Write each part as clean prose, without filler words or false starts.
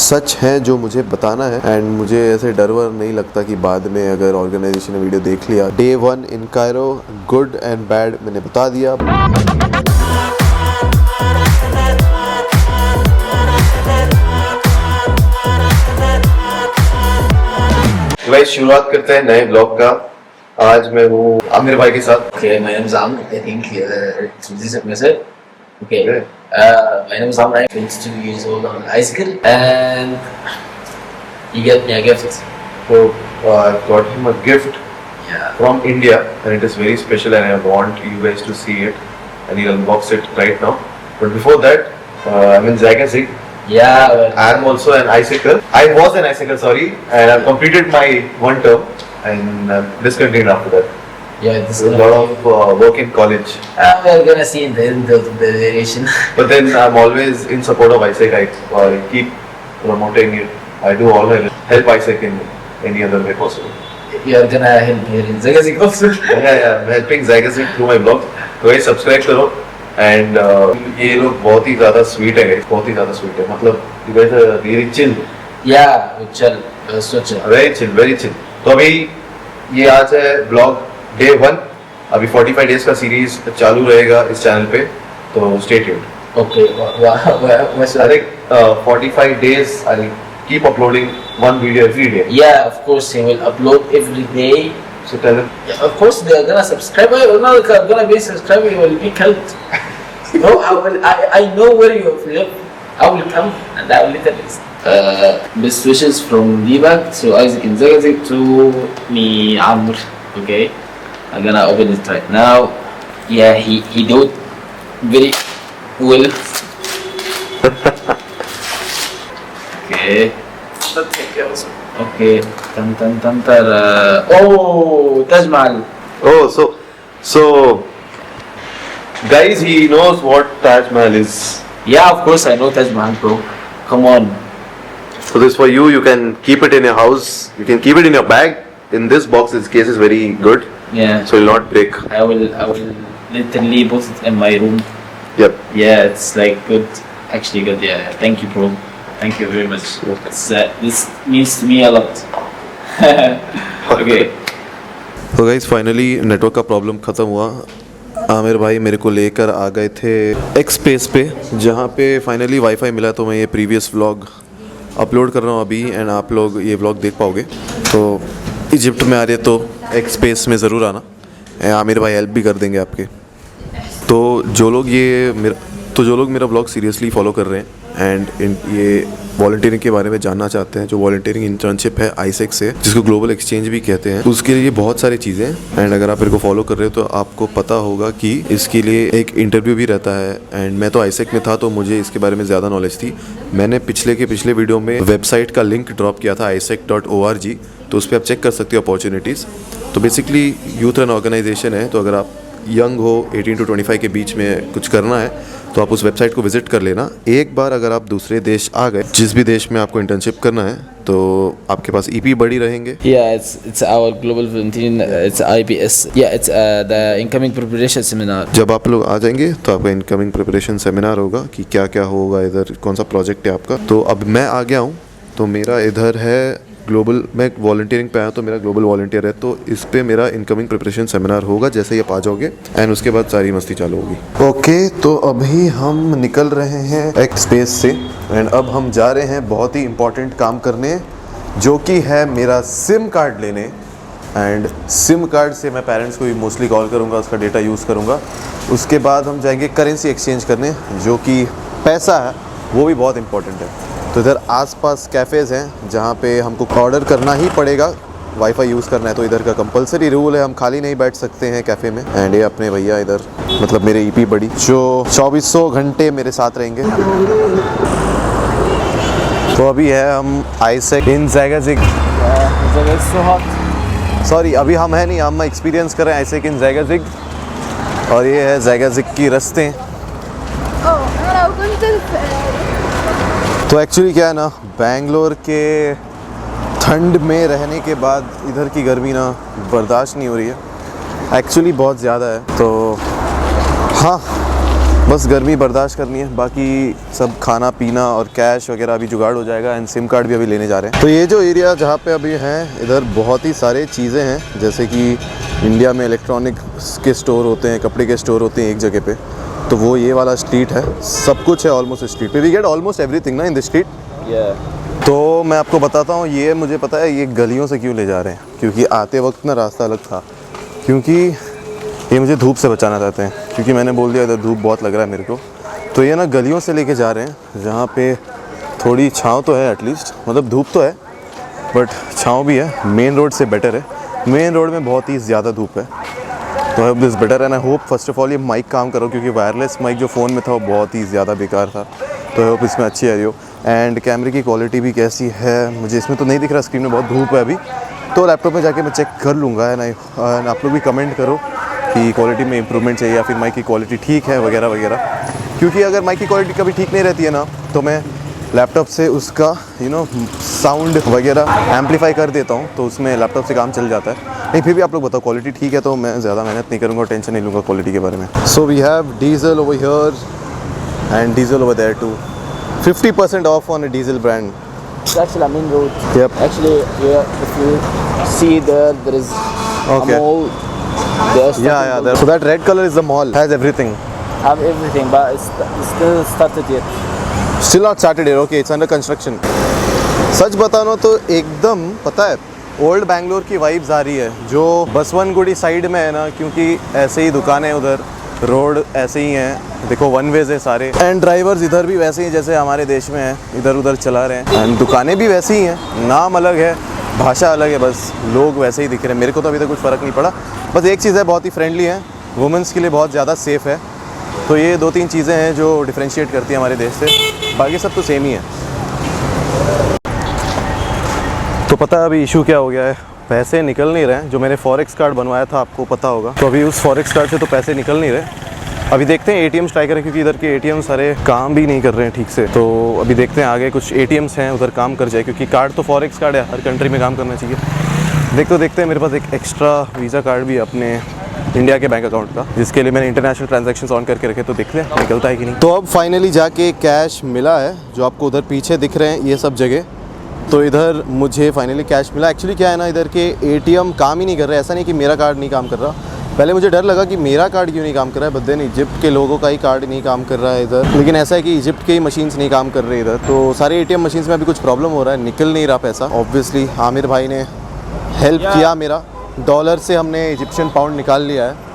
सच है जो मुझे बताना है, एंड मुझे ऐसे डर वर नहीं लगता कि बाद में अगर ऑर्गेनाइजेशन ने वीडियो देख लिया। Day 1 in Cairo, good and bad मैंने बता दिया। भाई शुरुआत करते हैं नए ब्लॉग का। आज मैं हूँ आमिर भाई के साथ। Okay, my name is Amr. I think this is message. Okay. My name is Amr. I'm 22 years old on a bicycle, and you get me a gift. So I got him a gift Yeah. from India, and it is very special, and I want you guys to see it, and he'll unbox it right now. But before that, I'm in Zagazig. Yeah. I'm also an icicle. I was an icicle, sorry, and I've completed my one term and discontinued after that. Yeah. This There's is a lot of work in college. We're gonna see in the end of the variation. But then I'm always in support of ISEC. I keep promoting it. I do all my help ISEC in any other way possible. You're gonna help here in Zagazig also. yeah, I'm helping Zagazig through my blog. तो guys subscribe करो. And ये लोग बहुत ही ज़्यादा sweet है guys, बहुत ही ज़्यादा sweet है. मतलब you guys are really chill. Yeah, chill. So chill. Very chill, very chill. तो अभी ये आज है ब्लॉग डे 1. अभी 45 डेज का सीरीज चालू रहेगा इस चैनल पे, तो stay tuned. Okay. What's I think 45 days I'll keep uploading one video every day. Yeah, of course he will upload every day. So tell them. Yeah, of course they're gonna subscribe. I'm not gonna be subscribing. You will be helped. No, I know where you live. I will come and I will let it. Best wishes from Deepak to Isaac and Zagazig to me, Amr. Okay, I'm gonna open it right now. Yeah, he do it very well. Okay. Okay. Oh, Taj Mahal. Oh, so guys, he knows what Taj Mahal is. Yeah, of course I know Taj Mahal, bro. Come on. So this for you. You can keep it in your house. You can keep it in your bag. In this box, this case is very good. Yeah. So it will not break. I will literally put it in my room. Yep. Yeah, it's like good. Actually good. Yeah. Thank you, bro. Thank you very much. This means to me a lot. Okay. तो guys finally network का problem ख़त्म हुआ. आमिर भाई मेरे को लेकर आ गए थे एक्स स्पेस पे, जहाँ पे फाइनली वाईफाई मिला. तो मैं ये प्रीवियस व्लॉग अपलोड कर रहा हूँ अभी, एंड आप लोग ये व्लॉग देख पाओगे. तो इजिप्ट में आ रहे तो एक्स स्पेस में ज़रूर आना. आमिर भाई हेल्प भी कर देंगे आपके. तो जो लोग मेरा व्लॉग सीरियसली फॉलो कर रहे हैं एंड ये वॉलंटियरिंग के बारे में जानना चाहते हैं, जो वॉलंटियरिंग इंटर्नशिप है आईसेक से, जिसको ग्लोबल एक्सचेंज भी कहते हैं, उसके लिए बहुत सारी चीज़ें हैं. एंड अगर आप मेरे को फॉलो कर रहे हो तो आपको पता होगा कि इसके लिए एक इंटरव्यू भी रहता है. एंड मैं तो आईसेक में था तो मुझे इसके बारे में ज़्यादा नॉलेज थी. मैंने पिछले वीडियो में वेबसाइट का लिंक ड्रॉप किया था isec.org, तो उस पर आप चेक कर सकते हो अपॉर्चुनिटीज़. तो बेसिकली यूथ रन ऑर्गेनाइजेशन है. तो अगर आप यंग हो 18 to 25 के बीच में कुछ करना है तो आप उस वेबसाइट को विजिट कर लेना. एक बार अगर आप दूसरे देश आ गए, जिस भी देश में आपको इंटर्नशिप करना है, तो आपके पास ईपी बड़ी रहेंगे. Yeah, it's our global volunteering. It's IPS. Yeah, it's the incoming preparation seminar. जब आप लोग आ जाएंगे तो आपका इनकमिंग प्रिपरेशन सेमिनार होगा कि क्या क्या होगा इधर, कौन सा प्रोजेक्ट है आपका. तो अब मैं आ गया हूँ, तो मेरा इधर है ग्लोबल, मैं वॉलंटियरिंग पे आया तो मेरा ग्लोबल वॉलंटियर है. तो इस पे मेरा इनकमिंग प्रिपरेशन सेमिनार होगा जैसे ही आप आ जाओगे, एंड उसके बाद सारी मस्ती चालू होगी. ओके, तो अभी हम निकल रहे हैं एक स्पेस से, एंड अब हम जा रहे हैं बहुत ही इंपॉर्टेंट काम करने, जो कि है मेरा सिम कार्ड लेने. एंड सिम कार्ड से मैं पेरेंट्स को भी मोस्टली कॉल करूँगा, उसका डेटा यूज़ करूँगा. उसके बाद हम जाएंगे करेंसी एक्सचेंज करने, जो कि पैसा है वो भी बहुत इंपॉर्टेंट है. तो इधर आसपास कैफ़ेज़ हैं जहाँ पे हमको ऑर्डर करना ही पड़ेगा. वाईफाई यूज़ करना है तो इधर का कंपलसरी रूल है, हम खाली नहीं बैठ सकते हैं कैफ़े में. एंड ये अपने भैया इधर, मतलब मेरे ईपी बड़ी, जो 2400 घंटे मेरे साथ रहेंगे. तो अभी है हम आईसेक इन ज़ैगाज़िग. सॉरी, अभी हम है नहीं, हम एक्सपीरियंस कर रहे हैं आईसेक इन ज़ैगाज़िग. और ये है ज़ैगाज़िग की रास्ते. तो एक्चुअली क्या है ना, बेंगलोर के ठंड में रहने के बाद इधर की गर्मी ना बर्दाश्त नहीं हो रही है. एक्चुअली बहुत ज़्यादा है. तो हाँ, बस गर्मी बर्दाश्त करनी है, बाकी सब खाना पीना और कैश वगैरह अभी जुगाड़ हो जाएगा। एंड सिम कार्ड भी अभी लेने जा रहे हैं। तो ये जो एरिया जहाँ पे अभी हैं, इधर बहुत ही सारे चीज़ें हैं, जैसे कि इंडिया में इलेक्ट्रॉनिक्स के स्टोर होते हैं, कपड़े के स्टोर होते हैं एक जगह पे, तो वो ये वाला स्ट्रीट है। सब कुछ है ऑलमोस्ट स्ट्रीट पे, वी गेट ऑलमोस्ट एवरीथिंग ना इन द स्ट्रीट। तो मैं आपको बताता हूँ, ये मुझे पता है ये गलियों से क्यों ले जा रहे हैं, क्योंकि आते वक्त ना रास्ता अलग था, क्योंकि ये मुझे धूप से बचाना चाहते हैं, क्योंकि मैंने बोल दिया इधर धूप बहुत लग रहा है मेरे को। तो ये ना गलियों से लेके जा रहे हैं जहाँ पे थोड़ी छाँव तो है एटलीस्ट, मतलब धूप तो है बट छाँव भी है। मेन रोड से बेटर है, मेन रोड में बहुत ही ज़्यादा धूप है। तो I hope this better and I hope first of all ये माइक काम करो, क्योंकि वायरलेस माइक जो फ़ोन में था वो बहुत ही ज़्यादा बेकार था। तो आई होप इसमें अच्छी आ रही हो। एंड कैमरे की क्वालिटी भी कैसी है मुझे इसमें तो नहीं दिख रहा, स्क्रीन में बहुत धूप है अभी, तो लैपटॉप में जाके मैं चेक कर लूँगा। एंड आप लोग भी कमेंट करो कि क्वालिटी में इंप्रूवमेंट चाहिए या फिर माइक की क्वालिटी ठीक है वगैरह वगैरह। क्योंकि अगर माइक की क्वालिटी कभी ठीक नहीं रहती है ना, तो मैं लैपटॉप से उसका साउंड वगैरह एम्पलीफाई कर देता हूँ, तो उसमें लैपटॉप से काम चल जाता है। नहीं फिर भी आप लोग बताओ क्वालिटी ठीक है तो मैं ज़्यादा मेहनत नहीं करूँगा, टेंशन नहीं लूँगा क्वालिटी के बारे में। So we have diesel over here and diesel over there too. 50% off on a diesel brand. That's the main road. Yep. Actually, yeah, if you see there is Okay. a mall. There's Yeah. So that red color is the mall. Has everything. have everything, but it's still started yet. Still not started here. Okay, it's under construction. सच बताना तो एकदम पता है old Bangalore की vibes आ रही है, जो Basavanagudi side में है ना, क्योंकि ऐसे ही दुकानें उधर, रोड ऐसे ही हैं, देखो वन वेज है सारे, एंड ड्राइवर्स इधर भी वैसे ही जैसे हमारे देश में हैं, इधर उधर चला रहे हैं। एंड दुकानें भी वैसी ही हैं, नाम अलग है, भाषा अलग है, बस लोग वैसे ही दिख रहे हैं। मेरे को तो अभी तक कुछ फ़र्क नहीं पड़ा। बस एक चीज़ है, बहुत ही फ्रेंडली है, वुमेंस के लिए बहुत ज़्यादा सेफ़ है। तो ये 2-3 चीज़ें हैं जो डिफ्रेंशिएट करती हैं हमारे देश से, बाकी सब तो सेम ही है। तो पता है अभी इशू क्या हो गया है, पैसे निकल नहीं रहे हैं। जो मैंने फॉरेक्स कार्ड बनवाया था आपको पता होगा, तो अभी उस फॉरेक्स कार्ड से तो पैसे निकल नहीं रहे। अभी देखते हैं एटीएम्स ट्राई करें, क्योंकि इधर के एटीएम सारे काम भी नहीं कर रहे हैं ठीक से। तो अभी देखते हैं आगे कुछ एटीएम्स हैं उधर काम कर जाए, क्योंकि कार्ड तो फॉरेक्स कार्ड है, हर कंट्री में काम करना चाहिए। देखते हैं मेरे पास एक एक्स्ट्रा वीज़ा कार्ड भी है अपने इंडिया के बैंक अकाउंट का, जिसके लिए मैंने इंटरनेशनल ट्रांजैक्शंस ऑन करके रखे। तो देखते हैं निकलता है कि नहीं। तो अब फाइनली जाके कैश मिला है, जो आपको उधर पीछे दिख रहे हैं ये सब जगह। तो इधर मुझे फाइनली कैश मिला। एक्चुअली क्या है ना, इधर के एटीएम काम ही नहीं कर रहे। ऐसा नहीं कि मेरा कार्ड नहीं काम कर रहा, पहले मुझे डर लगा कि मेरा कार्ड क्यों नहीं काम कर रहा है, बट देन इजिप्ट के लोगों का ही कार्ड नहीं काम कर रहा है इधर। लेकिन ऐसा है कि इजिप्ट के ही मशीन्स नहीं काम कर रहे इधर, तो सारे एटीएम मशीन्स में अभी कुछ प्रॉब्लम हो रहा है, निकल नहीं रहा पैसा। ऑब्वियसली आमिर भाई ने हेल्प किया मेरा, डॉलर से हमने इजिप्शियन पाउंड निकाल लिया है।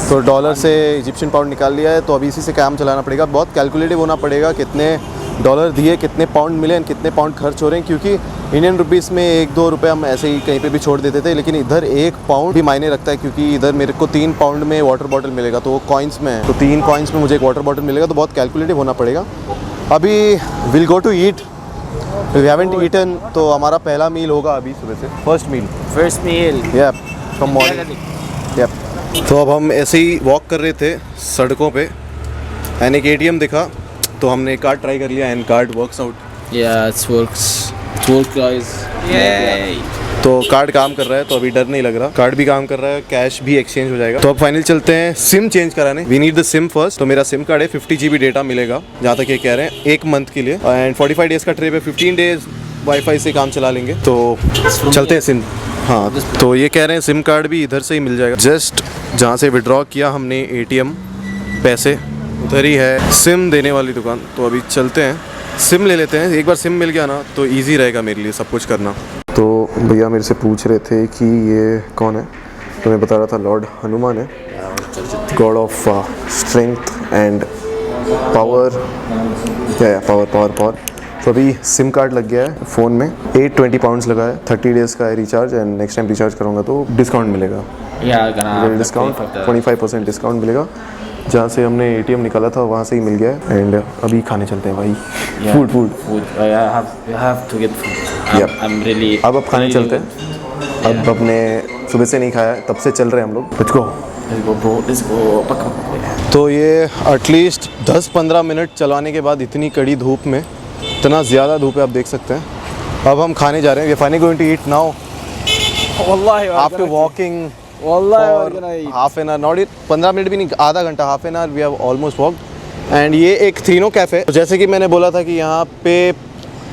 तो डॉलर से इजिप्शियन पाउंड निकाल लिया है, तो अभी इसी से काम चलाना पड़ेगा। बहुत कैलकुलेटिव होना पड़ेगा, कितने डॉलर दिए, कितने पाउंड मिले, कितने पाउंड खर्च हो रहे हैं। क्योंकि इंडियन रुपीस में 1-2 रुपये हम ऐसे ही कहीं पे भी छोड़ देते थे, लेकिन इधर 1 पाउंड भी मायने रखता है, क्योंकि इधर मेरे को 3 पाउंड में वाटर बॉटल मिलेगा, तो वो कॉइन्स में है, तो 3 कॉइन्स में मुझे एक वाटर बॉटल मिलेगा। तो बहुत कैलकुलेटिव होना पड़ेगा। अभी will go to eat, we haven't eaten, तो हमारा पहला मील होगा अभी सुबह से, फर्स्ट मील या फ्रॉम मॉर्निंग या। तो अब हम ऐसे ही वॉक कर रहे थे सड़कों पे, एंड एक एटीएम दिखा, तो हमने कार्ड ट्राई कर लिया and card works out. Yeah, it works guys. Yay! तो कार्ड काम कर रहा है, तो अभी डर नहीं लग रहा, कार्ड भी काम कर रहा है, कैश भी एक्सचेंज हो जाएगा। तो अब फाइनल चलते हैं सिम चेंज कराने। We need the SIM first. तो मेरा सिम कार्ड है, 50 GB डेटा मिलेगा, जहाँ तक ये कह रहे हैं 1 मंथ के लिए, एंड 45 डेज़ का ट्रिप है, 15 डेज़ वाईफाई से काम चला लेंगे। तो चलते हैं सिम। हाँ, तो ये कह रहे हैं सिम कार्ड भी इधर से ही मिल जाएगा। जस्ट जहाँ से विड्रॉ किया हमने एटीएम पैसे, उधर ही है सिम देने वाली दुकान। तो अभी चलते हैं, सिम ले लेते हैं। एक बार सिम मिल गया ना तो इजी रहेगा मेरे लिए सब कुछ करना। तो भैया मेरे से पूछ रहे थे कि ये कौन है, तो मैं बता रहा था लॉर्ड हनुमान है, God of strength and power. Power. तो अभी सिम कार्ड लग गया है फ़ोन में, 820 पाउंड्स लगा है, 30 डेज़ का है recharge, and next time recharge करूँगा तो डिस्काउंट मिलेगा। डिस्काउंट 25% डिस्काउंट मिलेगा। जहाँ से हमने एटीएम निकाला था वहाँ से ही मिल गया है। एंड अभी खाने चलते हैं भाई। Food I have to get food. I'm really. अब खाने चलते हैं। अब अपने सुबह से नहीं खाया, तब से चल रहे हैं हम लोग। Let's go. Let's go. तो ये एटलीस्ट 10-15 मिनट चलाने के बाद इतनी कड़ी धूप में, इतना ज़्यादा धूप है, आप देख सकते हैं। अब हम खाने जा रहे हैं। We finally going to eat now after walking Wallah, we're for gonna eat. half an hour, not it 15 minute भी नहीं, आधा घंटा, half an hour we have almost walked. एंड ये एक थ्रीनो कैफ़े, जैसे कि मैंने बोला था कि यहाँ पे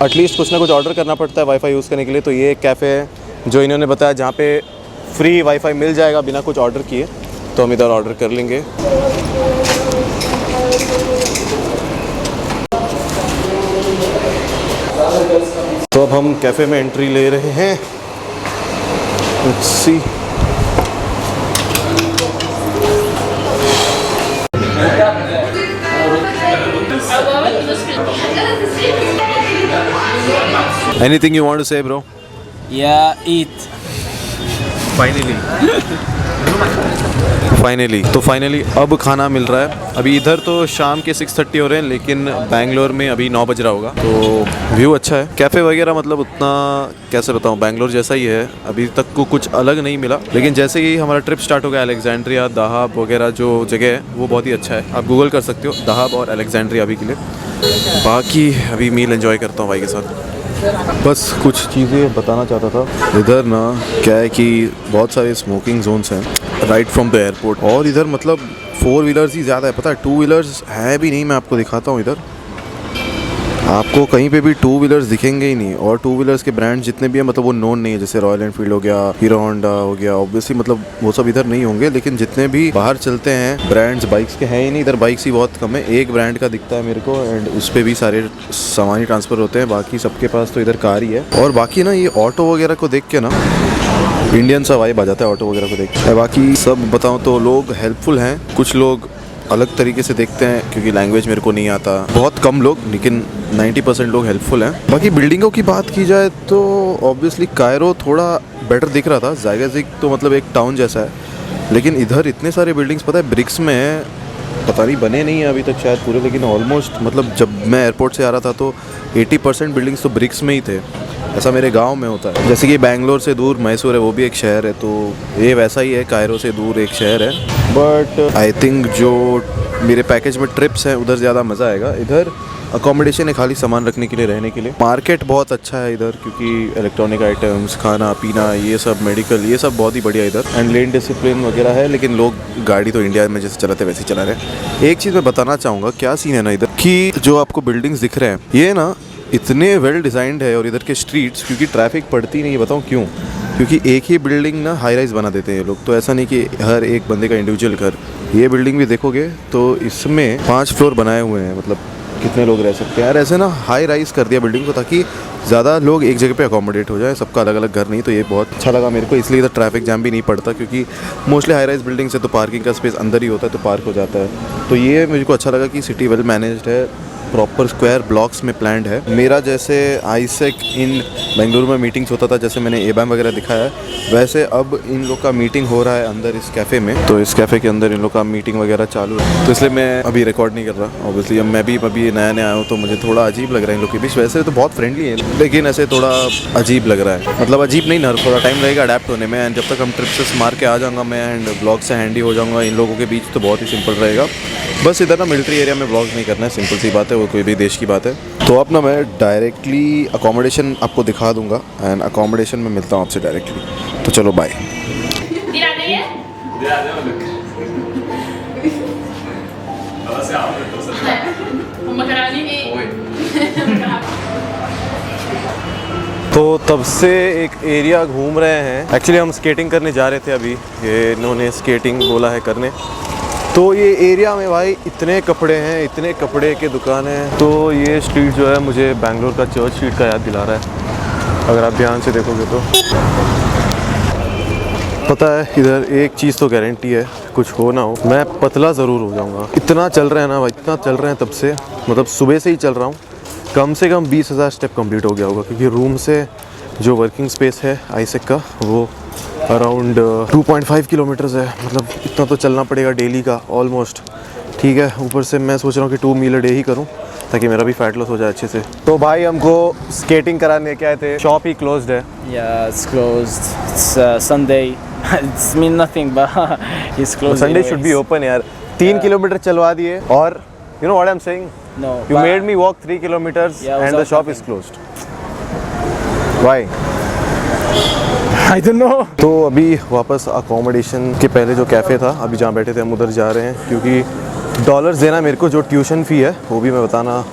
एटलीस्ट कुछ ना कुछ ऑर्डर करना पड़ता है वाईफाई यूज़ करने के लिए, तो ये एक कैफ़े है जो इन्होंने बताया जहाँ पे फ्री वाईफाई मिल जाएगा बिना कुछ ऑर्डर किए, तो हम इधर ऑर्डर कर लेंगे। तो अब हम कैफ़े में एंट्री ले रहे हैं। Let's see. Anything you want to say, bro? Yeah, eat. Finally अब खाना मिल रहा है। अभी इधर तो शाम के 6:30 हो रहे हैं, लेकिन बैंगलोर में अभी 9 बज रहा होगा, तो व्यू अच्छा है। कैफ़े वगैरह मतलब उतना कैसे बताऊँ, बैंगलोर जैसा ही है, अभी तक को कुछ अलग नहीं मिला। लेकिन जैसे ही हमारा ट्रिप स्टार्ट हो गया, अलेक्जेंड्रिया, दहाब वगैरह जो जगह है वो बहुत ही अच्छा है। आप गूगल कर सकते हो दहाब और अलेक्जेंड्रिया अभी के लिए। बाकी अभी मील एंजॉय करता हूँ भाई के साथ। बस कुछ चीज़ें बताना चाहता था। इधर ना क्या है कि बहुत सारे स्मोकिंग जोन्स हैं राइट फ्रॉम द एयरपोर्ट, और इधर मतलब 4 व्हीलर्स ही ज़्यादा है, पता है 2 व्हीलर्स है भी नहीं। मैं आपको दिखाता हूँ, इधर आपको कहीं पे भी 2 व्हीलर्स दिखेंगे ही नहीं। और 2 व्हीलर्स के ब्रांड जितने भी हैं मतलब वो नोन नहीं है, जैसे रॉयल एनफील्ड हो गया, हीरो होंडा हो गया, ऑब्वियसली मतलब वो सब इधर नहीं होंगे। लेकिन जितने भी बाहर चलते हैं ब्रांड्स बाइक्स के हैं ही नहीं, इधर बाइक्स ही बहुत कम है। एक ब्रांड का दिखता है मेरे को, एंड उस पर भी सारे सामान ही ट्रांसफ़र होते हैं, बाकी सबके पास तो इधर कार ही है। और बाकी ना ये ऑटो वगैरह को देख के ना इंडियन सा वाइब आ जाता है ऑटो वगैरह को देख के। बाकी सब बताऊँ तो लोग हेल्पफुल हैं, कुछ लोग अलग तरीके से देखते हैं क्योंकि लैंग्वेज मेरे को नहीं आता, बहुत कम लोग, लेकिन 90% लोग हेल्पफुल हैं। बाकी बिल्डिंगों की बात की जाए तो ऑब्वियसली कायरो थोड़ा बेटर दिख रहा था। ज़ायगाज़िग तो मतलब एक टाउन जैसा है, लेकिन इधर इतने सारे बिल्डिंग्स पता है ब्रिक्स में है, पता नहीं बने नहीं है अभी तक शायद पूरे, लेकिन ऑलमोस्ट मतलब जब मैं एयरपोर्ट से आ रहा था तो 80% बिल्डिंग्स तो ब्रिक्स में ही थे। ऐसा मेरे गांव में होता है, जैसे कि बैंगलोर से दूर मैसूर है, वो भी एक शहर है, तो ये वैसा ही है, कायरो से दूर एक शहर है। बट आई थिंक जो मेरे पैकेज में ट्रिप्स हैं उधर ज़्यादा मज़ा आएगा। इधर अकोमोडेशन है खाली सामान रखने के लिए, रहने के लिए। मार्केट बहुत अच्छा है इधर, क्योंकि इलेक्ट्रॉनिक आइटम्स, खाना पीना, ये सब, मेडिकल, ये सब बहुत ही बढ़िया इधर। एंड लेन डिसिप्लिन वगैरह है, लेकिन लोग गाड़ी तो इंडिया में जैसे चलाते वैसे ही चला रहे हैं। एक चीज़ मैं बताना चाहूँगा, क्या सीन है ना इधर कि जो आपको बिल्डिंग्स दिख रहे हैं ये ना इतने वेल डिज़ाइंड है, और इधर के स्ट्रीट्स क्योंकि ट्रैफिक पड़ती नहीं, बताऊँ क्यों, क्योंकि एक ही बिल्डिंग ना हाई राइज बना देते हैं ये लोग। तो ऐसा नहीं कि हर एक बंदे का इंडिविजुअल घर, ये बिल्डिंग भी देखोगे तो इसमें 5 फ्लोर बनाए हुए हैं, मतलब कितने लोग रह सकते हैं यार। ऐसे ना हाई राइज कर दिया बिल्डिंग को ताकि ज़्यादा लोग एक जगह पे अकोमोडेट हो जाए, सबका अलग अलग घर नहीं। तो ये बहुत अच्छा लगा मेरे को, इसलिए इधर ट्रैफिक जैम भी नहीं पड़ता, क्योंकि मोस्टली हाई राइज बिल्डिंग से तो पार्किंग का स्पेस अंदर ही होता है, तो पार्क हो जाता है। तो ये मुझे को अच्छा लगा कि सिटी वेल मैनेज्ड है, प्रॉपर स्क्वायर ब्लॉक्स में प्लान्ड है। मेरा जैसे आईसेक इन बेंगलुरु में मीटिंग्स होता था, जैसे मैंने एबैम वगैरह दिखाया है, वैसे अब इन लोग का मीटिंग हो रहा है अंदर इस कैफ़े में। तो इस कैफ़े के अंदर इन लोग का मीटिंग वगैरह चालू है, तो इसलिए मैं अभी रिकॉर्ड नहीं कर रहा। ऑब्वियसली अब मैं भी अभी नया नया आया हूँ, तो मुझे थोड़ा अजीब लग रहा है इन लोग के बीच। वैसे तो बहुत फ्रेंडली है, लेकिन ऐसे थोड़ा अजीब लग रहा है, मतलब अजीब नहीं ना, थोड़ा टाइम लगेगा अडेप्ट होने में। एंड जब तक हम ट्रिप से मार के आ जाऊँगा मैं एंड ब्लॉग से हैंडी हो जाऊँगा इन लोगों के बीच, तो बहुत ही सिंपल रहेगा। बस इधर ना मिलिट्री एरिया में ब्लॉग नहीं करना है, सिंपल सी बात है, वो कोई भी देश की बात है। तो अब ना मैं डायरेक्टली अकोमोडेशन आपको दिखा दूंगा, एंड अकोमोडेशन में मिलता हूँ आपसे डायरेक्टली। तो चलो बाय। तो तब से एक एरिया घूम रहे हैं। एक्चुअली हम स्केटिंग करने जा रहे थे अभी, ये इन्होंने स्केटिंग बोला है करने। तो ये एरिया में भाई इतने कपड़े हैं, इतने कपड़े के दुकान हैं। तो ये स्ट्रीट जो है मुझे बैंगलोर का चर्च स्ट्रीट का याद दिला रहा है, अगर आप ध्यान से देखोगे तो। पता है इधर एक चीज़ तो गारंटी है, कुछ हो ना हो मैं पतला ज़रूर हो जाऊंगा। इतना चल रहे हैं ना भाई, इतना चल रहे हैं तब से, मतलब सुबह से ही चल रहा हूँ। कम से कम 20,000 स्टेप कंप्लीट हो गया होगा, क्योंकि रूम से जो वर्किंग स्पेस है आईसेक का वो अराउंड 2.5 किलोमीटर्स है। मतलब इतना तो चलना पड़ेगा डेली का ऑलमोस्ट, ठीक है। ऊपर से मैं सोच रहा हूँ कि 2 मील अ डे ही करूँ ताकि मेरा भी फैट लॉस हो जाए अच्छे से। तो भाई हमको स्केटिंग कराने के आए थे, शॉप ही क्लोज्ड है। Yeah, it's closed. It's Sunday. It's mean nothing, but it's closed. Sunday should be anyways. Open यार। 3 किलोमीटर चलवा दिए, और you know what I am saying, No. You but- made me walk 3 kilometers Yeah, and the without shop is nothing. Closed. Why? I don't know. तो अभी वापस accommodation के पहले जो कैफ़े था, अभी जहाँ बैठे थे हम उधर जा रहे हैं, क्योंकि डॉलर्स देना मेरे को, जो ट्यूशन फ़ी है वो भी मैं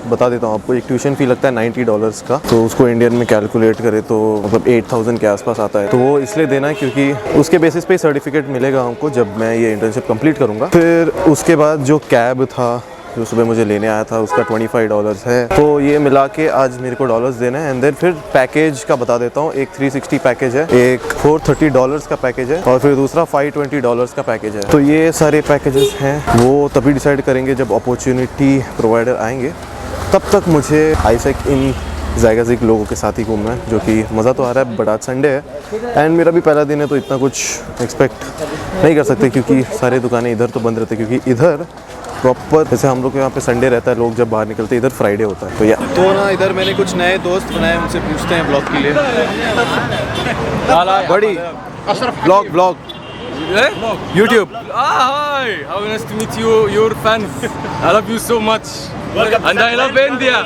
बता देता हूँ आपको। एक ट्यूशन फ़ी लगता है $90 का, तो उसको इंडियन में कैलकुलेट करें तो मतलब 8000 के आसपास आता है। तो वो इसलिए देना है क्योंकि उसके बेसिस पे सर्टिफिकेट मिलेगा हमको जब मैं ये इंटर्नशिप कंप्लीट करूँगा। फिर उसके बाद जो कैब था जो सुबह मुझे लेने आया था, उसका $25 है। तो ये मिला के आज मेरे को डॉलर्स देना है। एंड देन फिर पैकेज का बता देता हूँ। एक 360 पैकेज है, एक $430 का पैकेज है, और फिर दूसरा $520 का पैकेज है। तो ये सारे पैकेजेस हैं, वो तभी डिसाइड करेंगे जब अपॉर्चुनिटी प्रोवाइडर आएंगे। तब तक मुझे आईसेक इन ज़ायगाज़िक लोगों के साथ ही घूमना है, जो कि मज़ा तो आ रहा है। बट आज संडे है एंड मेरा भी पहला दिन है, तो इतना कुछ एक्सपेक्ट नहीं कर सकते, क्योंकि सारी दुकानें इधर तो बंद रहती है। क्योंकि इधर प्रॉपर जैसे हम लोग के यहाँ पे संडे रहता है, लोग जब बाहर निकलते हैं, इधर फ्राइडे होता है। तो या तो ना इधर मैंने कुछ नए दोस्त बनाए, उनसे पूछते हैं ब्लॉग के लिए। बड़ी blog YouTube. Hi, how nice to meet you, your fans. I love you so much. And I love India.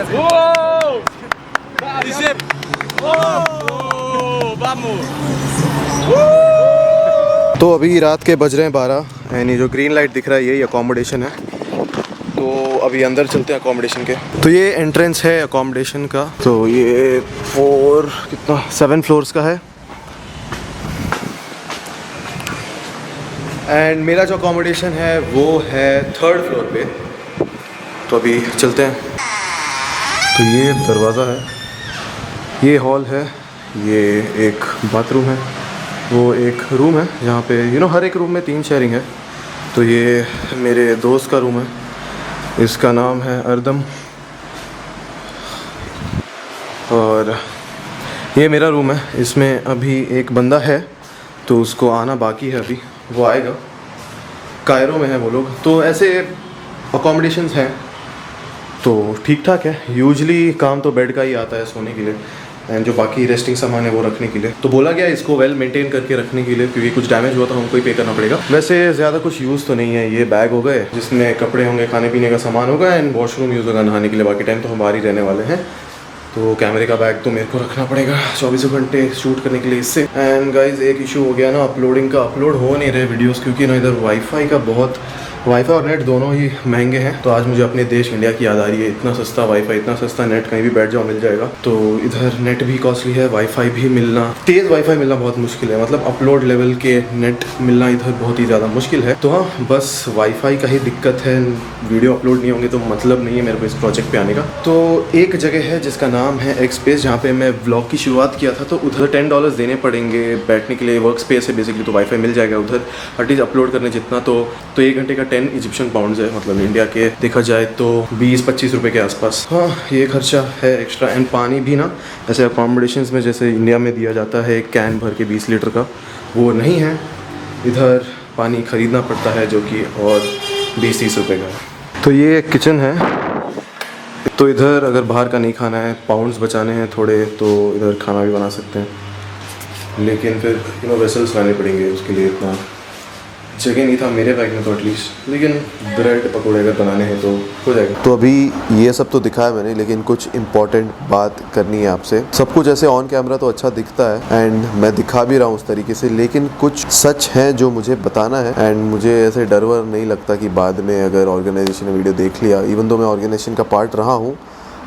Whoa! Whoa! Vamos! तो अभी रात के बज रहे हैं 12 एंड ये जो ग्रीन लाइट दिख रहा है यही अकोमोडेशन है। तो अभी अंदर चलते हैं अकोमोडेशन के। तो ये एंट्रेंस है अकोमोडेशन का। तो ये 7 फ्लोर्स का है। एंड मेरा जो अकोमोडेशन है वो है 3rd फ्लोर पे। तो अभी चलते हैं। तो ये दरवाज़ा है, ये हॉल है, ये एक बाथरूम है, वो एक रूम है जहाँ पे हर एक रूम में 3 शेयरिंग है। तो ये मेरे दोस्त का रूम है, इसका नाम है अर्दम, और ये मेरा रूम है। इसमें अभी एक बंदा है तो उसको आना बाकी है, अभी वो आएगा। कायरो में है वो लोग। तो ऐसे अकोमोडेशंस हैं तो ठीक ठाक है। यूजली काम तो बेड का ही आता है सोने के लिए, एंड जो बाकी रेस्टिंग सामान है वो रखने के लिए। तो बोला गया इसको वेल मेंटेन करके रखने के लिए, क्योंकि कुछ डैमेज हुआ तो हमको ही पे करना पड़ेगा। वैसे ज़्यादा कुछ यूज़ तो नहीं है। ये बैग हो गए जिसमें कपड़े होंगे, खाने पीने का सामान होगा, एंड वॉशरूम यूज़ होगा नहाने के लिए। बाकी टाइम तो हम बाहर ही रहने वाले हैं। तो कैमरे का बैग तो मेरे को रखना पड़ेगा 24 घंटे शूट करने के लिए इससे। एंड गाइज एक इशू हो गया ना अपलोडिंग का, अपलोड हो नहीं रहे वीडियोस, क्योंकि ना इधर वाईफाई और नेट दोनों ही महंगे हैं। तो आज मुझे अपने देश इंडिया की याद आ रही है। इतना सस्ता वाईफाई, इतना सस्ता नेट, कहीं भी बैठ जाओ मिल जाएगा। तो इधर नेट भी कॉस्टली है, वाईफाई भी मिलना, तेज़ वाईफाई मिलना बहुत मुश्किल है। मतलब अपलोड लेवल के नेट मिलना इधर बहुत ही ज़्यादा मुश्किल है। तो हाँ, बस वाईफाई का ही दिक्कत है। वीडियो अपलोड नहीं होंगे तो मतलब नहीं है मेरे को इस प्रोजेक्ट पे आने का। तो एक जगह है जिसका नाम है एक्सपेस, जहाँ पे मैं व्लॉग की शुरुआत किया था। तो उधर $10 देने पड़ेंगे बैठने के लिए। वर्क स्पेस है बेसिकली, तो वाईफाई मिल जाएगा उधर एटलीस्ट अपलोड करने जितना। तो 1 घंटे का 10 इजिप्शियन पाउंड्स है, मतलब इंडिया के देखा जाए तो 20-25 रुपये के आसपास। हाँ, ये खर्चा है एक्स्ट्रा। एंड पानी भी ना ऐसे अकोमोडेशंस में जैसे इंडिया में दिया जाता है एक कैन भर के 20 लीटर का, वो नहीं है। इधर पानी ख़रीदना पड़ता है जो कि और 20-30 रुपये का है। तो ये किचन है। तो इधर अगर बाहर का नहीं खाना है, पाउंड्स बचाने हैं थोड़े, तो इधर खाना भी बना सकते हैं। लेकिन फिर वेसल्स लाने पड़ेंगे, उसके लिए इतना जगह नहीं था मेरे बैग में तो एटलीस्ट। लेकिन ब्रेड पकौड़े अगर बनाने हैं तो हो जाएगा। तो अभी ये सब तो दिखाया मैंने, लेकिन कुछ इम्पॉर्टेंट बात करनी है आपसे। सब कुछ ऐसे ऑन कैमरा तो अच्छा दिखता है एंड मैं दिखा भी रहा हूँ उस तरीके से, लेकिन कुछ सच है जो मुझे बताना है। एंड मुझे ऐसे डर वर नहीं लगता कि बाद में अगर ऑर्गेनाइजेशन ने वीडियो देख लिया, इवन दो मैं ऑर्गेनाइजेशन का पार्ट रहा हूँ,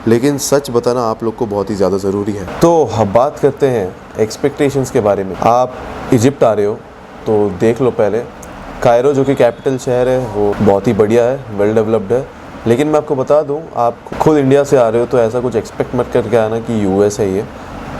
लेकिन सच बताना आप लोग को बहुत ही ज़्यादा ज़रूरी है। तो अब बात करते हैं एक्सपेक्टेशंस के बारे में। आप इजिप्ट आ रहे हो तो देख लो पहले कायरो जो कि कैपिटल शहर है वो बहुत ही बढ़िया है, वेल डेवलप्ड है। लेकिन मैं आपको बता दूं, आप खुद इंडिया से आ रहे हो तो ऐसा कुछ एक्सपेक्ट मत करके आना कि यूएस है ये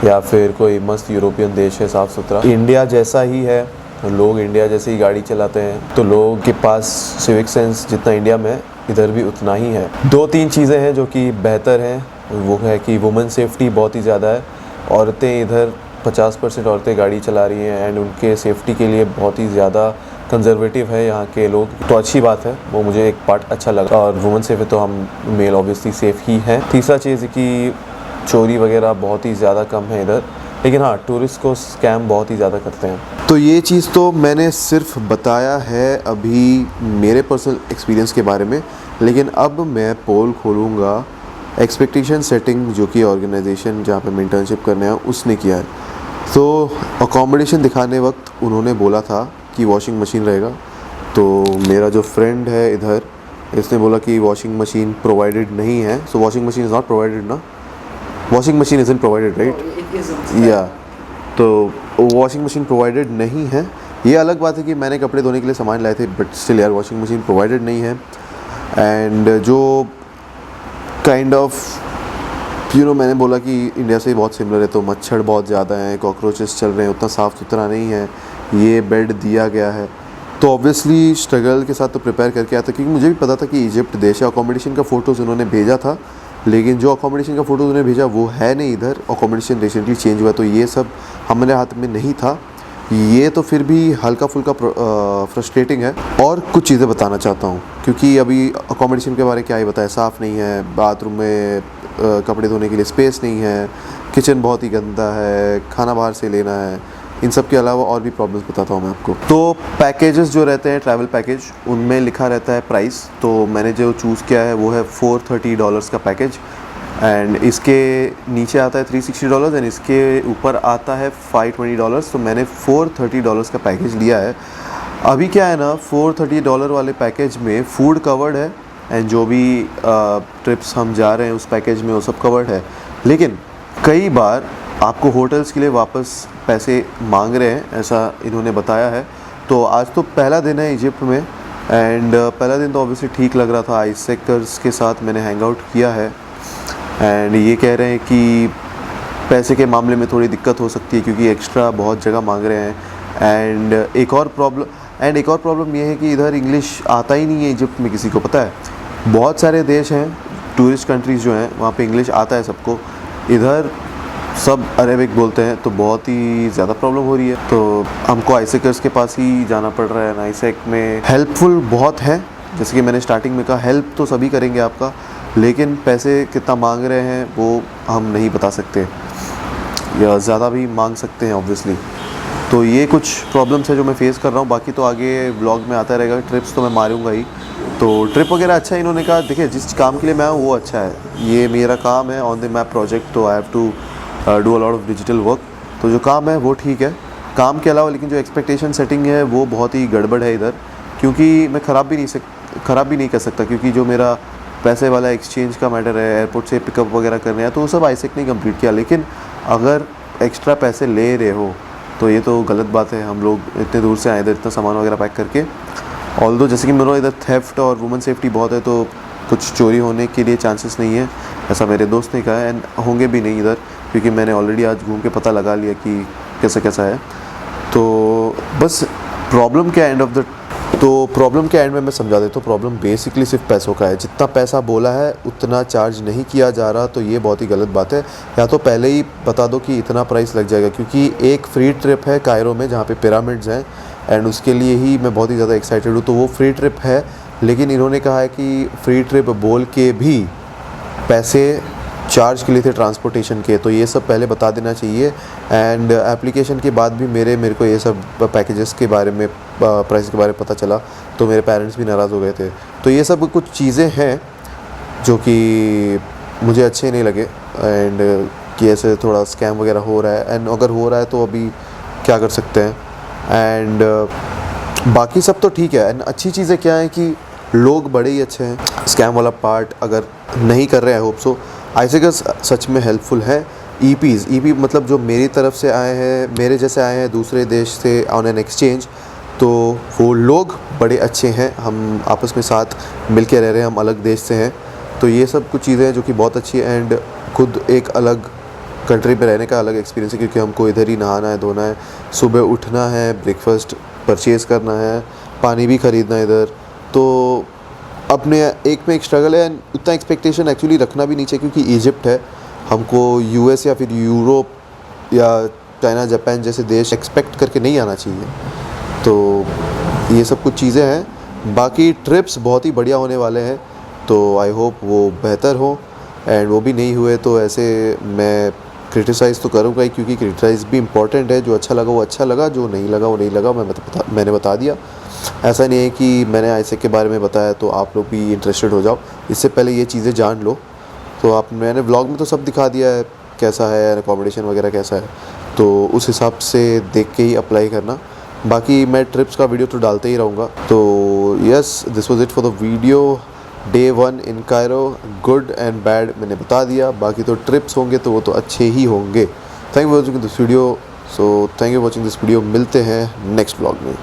या फिर कोई मस्त यूरोपियन देश है साफ़ सुथरा। इंडिया जैसा ही है, लोग इंडिया जैसे ही गाड़ी चलाते हैं, तो लोगों के पास सिविक सेंस जितना इंडिया में है इधर भी उतना ही है। 2-3 चीज़ें हैं जो कि बेहतर हैं, वो है कि वुमेन सेफ्टी बहुत ही ज़्यादा है। औरतें इधर 50% औरतें गाड़ी चला रही हैं एंड उनके सेफ्टी के लिए बहुत ही ज़्यादा कंजर्वेटिव है यहाँ के लोग, तो अच्छी बात है। वो मुझे एक पार्ट अच्छा लगा। और वुमेन सेफ है तो हम मेल ऑब्वियसली सेफ ही हैं। तीसरा चीज़ कि चोरी वगैरह बहुत ही ज़्यादा कम है इधर, लेकिन हाँ टूरिस्ट को स्कैम बहुत ही ज़्यादा करते हैं। तो ये चीज़ तो मैंने सिर्फ बताया है अभी मेरे पर्सनल एक्सपीरियंस के बारे में, लेकिन अब मैं पोल खोलूँगा एक्सपेक्टेशन सेटिंग जो कि ऑर्गेनाइजेशन जहाँ पे मैं इंटर्नशिप करने आया उसने किया है। तो अकोमोडेशन दिखाने वक्त उन्होंने बोला था कि वॉशिंग मशीन रहेगा, तो मेरा जो फ्रेंड है इधर इसने बोला कि वॉशिंग मशीन प्रोवाइडेड नहीं है. So washing machine is not provided ना, washing machine is in provided right yeah. तो वॉशिंग मशीन प्रोवाइडेड नहीं है. ये अलग बात है कि मैंने कपड़े धोने के लिए सामान लाए थे, बट स्टिल यार वॉशिंग मशीन प्रोवाइडेड नहीं है. एंड जो काइंड ऑफ मैंने बोला कि इंडिया से बहुत सिमिलर है, तो मच्छर बहुत ज़्यादा हैं, कॉकरोचेस चल रहे हैं, उतना साफ़ सुथरा नहीं है. ये बेड दिया गया है तो ऑब्वियसली स्ट्रगल के साथ तो प्रिपेयर करके आया था, क्योंकि मुझे भी पता था कि इजिप्ट देश है. अकोमोडेशन का फ़ोटोज़ उन्होंने भेजा था, लेकिन जो अकोमोडेशन का फ़ोटोज़ उन्होंने भेजा वो है नहीं इधर. अकोमोडेशन रिसेंटली चेंज हुआ, तो ये सब हमारे हाथ में नहीं था. ये तो फिर भी हल्का फुल्का फ्रस्ट्रेटिंग है. और कुछ चीज़ें बताना चाहता हूँ, क्योंकि अभी अकोमोडेशन के बारे में क्या ही बताया, साफ़ नहीं है, बाथरूम में कपड़े धोने के लिए स्पेस नहीं है, किचन बहुत ही गंदा है, खाना बाहर से लेना है. इन सब के अलावा और भी प्रॉब्लम्स बताता हूँ मैं आपको. तो पैकेजेस जो रहते हैं ट्रैवल पैकेज, उनमें लिखा रहता है प्राइस. तो मैंने जो चूज़ किया है वो है $430 का पैकेज, एंड इसके नीचे आता है $360 एंड इसके ऊपर आता है $520. तो मैंने $430 का पैकेज लिया है. अभी क्या है ना, $430 वाले पैकेज में फ़ूड कवर्ड है, एंड जो भी ट्रिप्स हम जा रहे हैं उस पैकेज में वो सब कवर्ड है. लेकिन कई बार आपको होटल्स के लिए वापस पैसे मांग रहे हैं, ऐसा इन्होंने बताया है. तो आज तो पहला दिन है इजिप्ट में, एंड पहला दिन तो ऑब्वियसली ठीक लग रहा था. आइसेकर्स के साथ मैंने हैंग आउट किया है, एंड ये कह रहे हैं कि पैसे के मामले में थोड़ी दिक्कत हो सकती है, क्योंकि एक्स्ट्रा बहुत जगह मांग रहे हैं. एंड एक और प्रॉब्लम ये है कि इधर इंग्लिश आता ही नहीं है इजिप्ट में किसी को. पता है, बहुत सारे देश हैं, टूरिस्ट कंट्रीज़ जो हैं, वहाँ पे इंग्लिश आता है सबको. इधर सब अरेबिक बोलते हैं, तो बहुत ही ज़्यादा प्रॉब्लम हो रही है. तो हमको आइसेकर्स के पास ही जाना पड़ रहा है. आइसेक में हेल्पफुल बहुत है, जैसे कि मैंने स्टार्टिंग में कहा, हेल्प तो सभी करेंगे आपका, लेकिन पैसे कितना मांग रहे हैं वो हम नहीं बता सकते, या ज़्यादा भी मांग सकते हैं ऑब्वियसली. तो ये कुछ प्रॉब्लम्स है जो मैं फेस कर रहा हूँ. बाकी तो आगे व्लॉग में आता रहेगा. ट्रिप्स तो मैं मारूंगा ही. तो ट्रिप वगैरह अच्छा है. इन्होंने कहा देखिए जिस काम के लिए मैं हूँ वो अच्छा है. ये मेरा काम है ऑन द मैप प्रोजेक्ट, तो I have to do a lot of digital work. तो जो काम है वो ठीक है. काम के अलावा लेकिन जो एक्सपेक्टेशन सेटिंग है वो बहुत ही गड़बड़ है इधर, क्योंकि मैं ख़राब भी नहीं कर सकता, क्योंकि जो मेरा पैसे वाला एक्सचेंज का मैटर है, एयरपोर्ट से पिकअप वगैरह करने हैं, तो वो सब आइसेक ने कंप्लीट किया. लेकिन अगर एक्स्ट्रा पैसे ले रहे हो तो ये तो गलत बात है. हम लोग इतने दूर से आए इधर, इतना सामान वगैरह पैक करके. ऑल्दो जैसे कि मेरा इधर थेफ्ट और वुमेन सेफ्टी बहुत है, तो कुछ चोरी होने के लिए चांसेस नहीं है, ऐसा मेरे दोस्त ने कहा है. एंड होंगे भी नहीं इधर, क्योंकि मैंने ऑलरेडी आज घूम के पता लगा लिया कि कैसा है. तो बस प्रॉब्लम के एंड में मैं समझा देता हूँ. प्रॉब्लम बेसिकली सिर्फ पैसों का है. जितना पैसा बोला है उतना चार्ज नहीं किया जा रहा, तो ये बहुत ही गलत बात है. या तो पहले ही बता दो कि इतना प्राइस लग जाएगा, क्योंकि एक फ्री ट्रिप है कायरो में जहाँ पे पिरामिड्स हैं, एंड उसके लिए ही मैं बहुत ही ज़्यादा एक्साइटेड हूँ. तो वो फ्री ट्रिप है, लेकिन इन्होंने कहा है कि फ्री ट्रिप बोल के भी पैसे चार्ज के लिए थे ट्रांसपोर्टेशन के. तो ये सब पहले बता देना चाहिए. एंड एप्लीकेशन के बाद भी मेरे को ये सब पैकेजेस के बारे में, प्राइस के बारे में पता चला, तो मेरे पेरेंट्स भी नाराज़ हो गए थे. तो ये सब कुछ चीज़ें हैं जो कि मुझे अच्छे नहीं लगे, एंड कि ऐसे थोड़ा स्कैम वगैरह हो रहा है. एंड अगर हो रहा है तो अभी क्या कर सकते हैं. एंड बाकी सब तो ठीक है. एंड अच्छी चीज़ें क्या है कि लोग बड़े ही अच्छे हैं. स्कैम वाला पार्ट अगर नहीं कर रहे हैं, होप सो. आइसेकर्स सच में हेल्पफुल है. ईपी मतलब जो मेरी तरफ से आए हैं, मेरे जैसे आए हैं दूसरे देश से ऑन एन एक्सचेंज, तो वो लोग बड़े अच्छे हैं. हम आपस में साथ मिल के रह रहे हैं, हम अलग देश से हैं. तो ये सब कुछ चीज़ें हैं जो कि बहुत अच्छी है. एंड खुद एक अलग कंट्री में रहने का अलग एक्सपीरियंस है, क्योंकि हमको इधर ही नहाना है, धोना है, सुबह उठना है, ब्रेकफास्ट परचेज़ करना है, पानी भी ख़रीदना है इधर. तो अपने एक में एक स्ट्रगल है. उतना एक्सपेक्टेशन एक्चुअली रखना भी नहीं चाहिए, क्योंकि इजिप्ट है. हमको यूएस या फिर यूरोप या चाइना, जापान जैसे देश एक्सपेक्ट करके नहीं आना चाहिए. तो ये सब कुछ चीज़ें हैं. बाकी ट्रिप्स बहुत ही बढ़िया होने वाले हैं, तो आई होप वो बेहतर हो. एंड वो भी नहीं हुए तो ऐसे मैं क्रिटिसाइज़ तो करूँगा ही, क्योंकि क्रिटिसाइज़ भी इम्पॉर्टेंट है. जो अच्छा लगा वो अच्छा लगा, जो नहीं लगा वो नहीं लगा. मैंने बता दिया. ऐसा नहीं है कि मैंने आइसेक के बारे में बताया तो आप लोग भी इंटरेस्टेड हो जाओ. इससे पहले ये चीज़ें जान लो. तो मैंने व्लॉग में तो सब दिखा दिया है कैसा है, अकोमोडेशन वगैरह कैसा है. तो उस हिसाब से देख के ही अप्लाई करना। बाकी मैं ट्रिप्स का वीडियो तो डालते ही रहूँगा। तो yes, this was it for the video. Day 1 in Cairo, good and bad मैंने बता दिया। बाकी तो ट्रिप्स होंगे तो वो तो अच्छे ही होंगे। Thank you for watching this video. So thank you for watching this video. मिलते हैं नेक्स्ट ब्लॉग में।